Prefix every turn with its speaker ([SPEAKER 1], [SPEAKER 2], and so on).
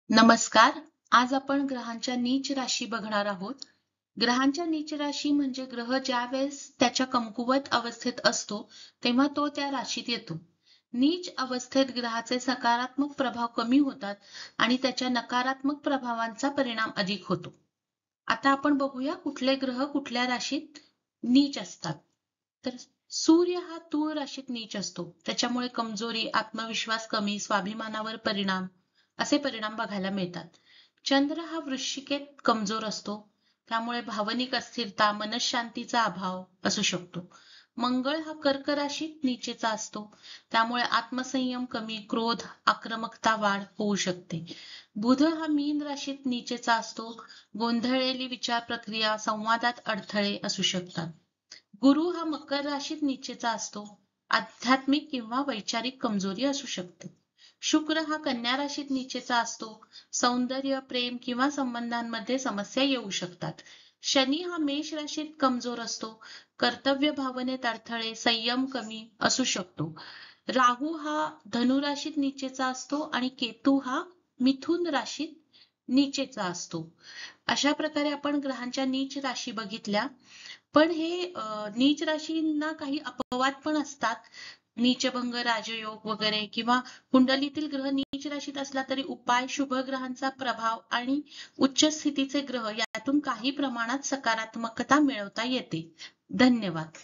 [SPEAKER 1] नमस्कार. आज आपण ग्रहांच्या नीच राशी बघणार आहोत. ग्रहांच्या नीच राशी म्हणजे ग्रह ज्यावेळेस त्याच्या कमकुवत अवस्थेत असतो, तेव्हा तो त्या राशीत येतो. नीच अवस्थेत ग्रहाचे सकारात्मक प्रभाव कमी होतात आणि त्याच्या नकारात्मक प्रभावांचा परिणाम अधिक होतो. आता आपण बघूया कुठले ग्रह कुठल्या राशीत नीच असतात. तर सूर्य हा तूळ राशीत नीच असतो. त्याच्यामुळे कमजोरी, आत्मविश्वास कमी, स्वाभिमानावर परिणाम असे परिणाम बघायला मिळतात. चंद्र हा वृश्चिकेत कमजोर असतो. त्यामुळे भावनिक अस्थिरता, मनःशांतीचा अभाव असू शकतो. मंगळ हा कर्क राशीत नीचेचा असतो. त्यामुळे आत्मसंयम कमी, क्रोध, आक्रमकता वाढ होऊ शकते. बुध हा मीन राशीत नीचेचा असतो. गोंधळलेली विचार प्रक्रिया, संवादात अडथळे असू शकतात. गुरु हा मकर राशीत नीचेचा असतो. आध्यात्मिक किंवा वैचारिक कमजोरी असू शकते. शुक्र हा कन्या राशीत नीचेचा असतो. सौंदर्य, प्रेम किंवा संबंधांमध्ये समस्या येऊ शकतात. शनी हा मेष राशीत कमजोर असतो. कर्तव्य भावनेत अडथळे, संयम कमी असू शकतो. राहू हा धनु राशीत नीचेचा असतो आणि केतू हा मिथुन राशीत नीचेचा असतो. अशा प्रकारे आपण ग्रहांच्या नीच राशी बघितल्या. पण हे नीच राशींना काही अपवाद पण असतात. नीचभंग, राजयोग वगैरे किंवा कुंडलीतील ग्रह नीच राशीत असला तरी उपाय, शुभ ग्रहांचा प्रभाव आणि उच्च स्थितीचे ग्रह यातून काही प्रमाणात सकारात्मकता मिळवता येते. धन्यवाद.